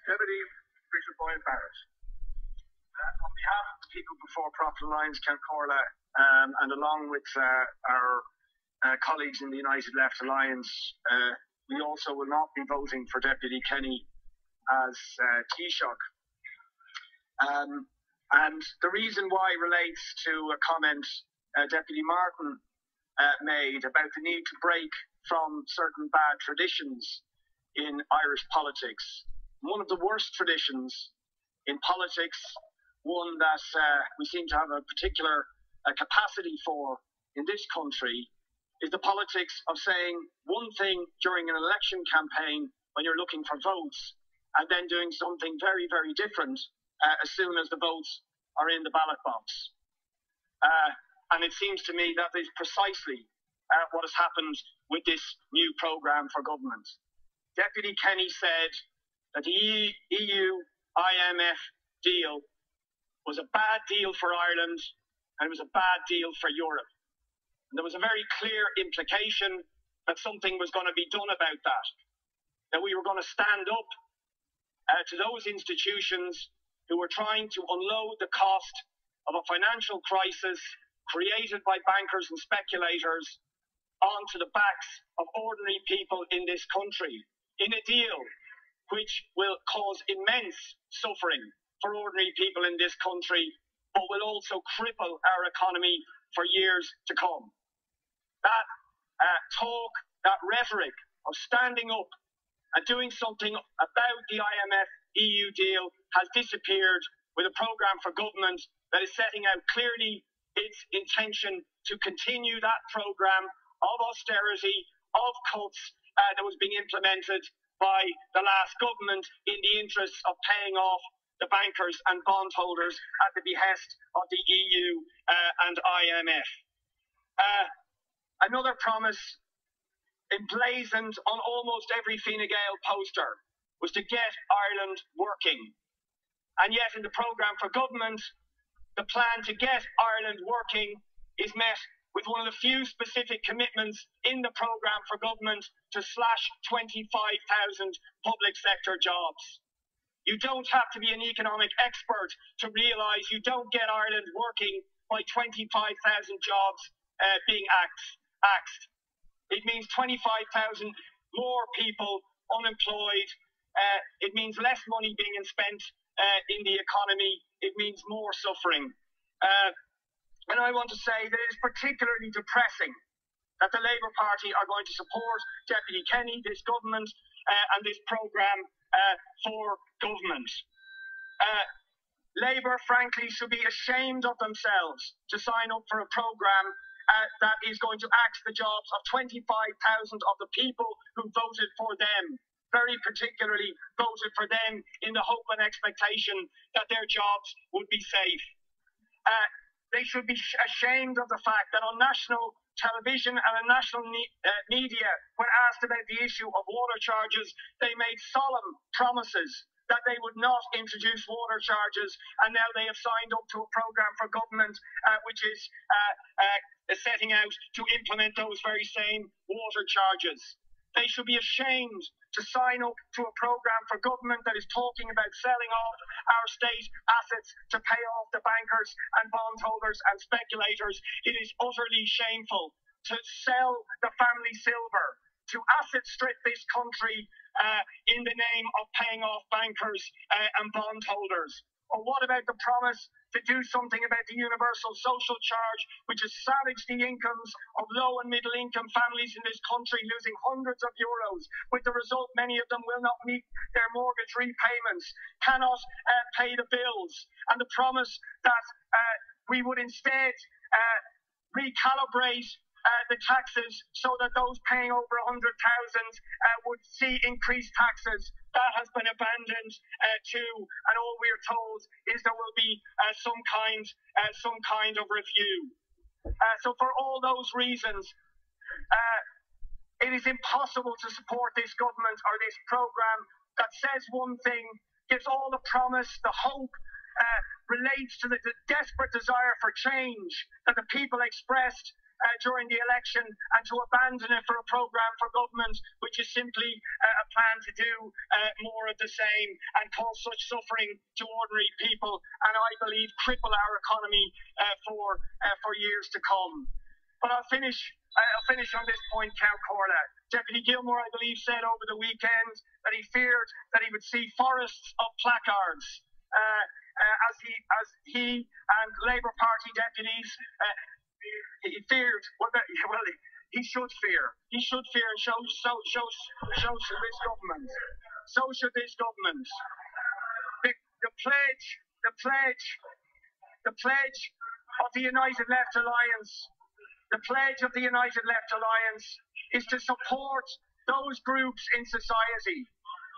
Deputy Bishop Boyd Barrett. On behalf of the people before Profit Alliance Corla, and along with our colleagues in the United Left Alliance, we also will not be voting for Deputy Kenny as Taoiseach. And the reason why relates to a comment Deputy Martin made about the need to break from certain bad traditions in Irish politics. One of the worst traditions in politics, one that we seem to have a particular capacity for in this country, is the politics of saying one thing during an election campaign when you're looking for votes, and then doing something very, very different as soon as the votes are in the ballot box. And it seems to me that is precisely what has happened with this new programme for government. Deputy Kenny said that the EU-IMF deal was a bad deal for Ireland and it was a bad deal for Europe. And there was a very clear implication that something was going to be done about that, that we were going to stand up to those institutions who were trying to unload the cost of a financial crisis created by bankers and speculators onto the backs of ordinary people in this country, in a deal which will cause immense suffering for ordinary people in this country, but will also cripple our economy for years to come. That talk, that rhetoric of standing up and doing something about the IMF-EU deal has disappeared with a programme for government that is setting out clearly its intention to continue that programme of austerity, of cuts that was being implemented by the last government in the interests of paying off the bankers and bondholders at the behest of the EU and IMF. Another promise emblazoned on almost every Fine Gael poster was to get Ireland working. And yet in the programme for government, the plan to get Ireland working is met with one of the few specific commitments in the programme for government to slash 25,000 public sector jobs. You don't have to be an economic expert to realise you don't get Ireland working by 25,000 jobs being axed. It means 25,000 more people unemployed. It means less money being spent in the economy. It means more suffering. And I want to say that it is particularly depressing that the Labour Party are going to support Deputy Kenny, this government, and this programme for government. Labour, frankly, should be ashamed of themselves to sign up for a programme that is going to axe the jobs of 25,000 of the people who voted for them, very particularly voted for them in the hope and expectation that their jobs would be safe. They should be ashamed of the fact that on national television and on national media, when asked about the issue of water charges, they made solemn promises that they would not introduce water charges, and now they have signed up to a programme for government which is setting out to implement those very same water charges. They should be ashamed to sign up to a programme for government that is talking about selling off our state assets to pay off the bankers and bondholders and speculators. It is utterly shameful to sell the family silver, to asset strip this country in the name of paying off bankers and bondholders. Or what about the promise to do something about the universal social charge, which has savaged the incomes of low and middle income families in this country, losing hundreds of euros, with the result many of them will not meet their mortgage repayments, cannot pay the bills, and the promise that we would instead recalibrate the taxes so that those paying over 100,000 would see increased taxes. That has been abandoned too, and all we are told is there will be some kind of review. So for all those reasons, it is impossible to support this government or this programme that says one thing, gives all the promise, the hope, relates to the desperate desire for change that the people expressed during the election, and to abandon it for a programme for government which is simply a plan to do more of the same and cause such suffering to ordinary people, and I believe cripple our economy for years to come. But I'll finish on this point, Count Corla. Deputy Gilmore, I believe, said over the weekend that he feared that he would see forests of placards as he and Labour Party deputies. He feared. Well, he should fear. He should fear, and so should this government. So should this government. The pledge of the United Left Alliance. The pledge of the United Left Alliance is to support those groups in society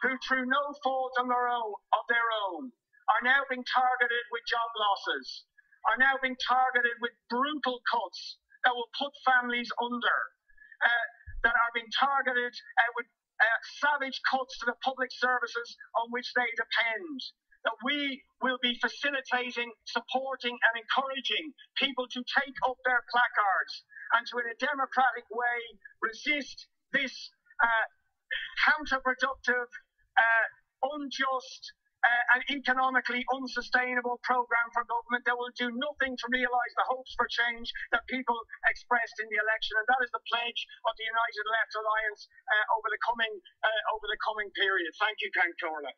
who, through no fault of their own, are now being targeted with job losses, are now being targeted with brutal cuts that will put families under, that are being targeted with savage cuts to the public services on which they depend. That we will be facilitating, supporting and encouraging people to take up their placards and to, in a democratic way, resist this counterproductive, unjust and economically unsustainable programme for government that will do nothing to realise the hopes for change that people expressed in the election. And that is the pledge of the United Left Alliance over the coming period. Thank you, Count Corla.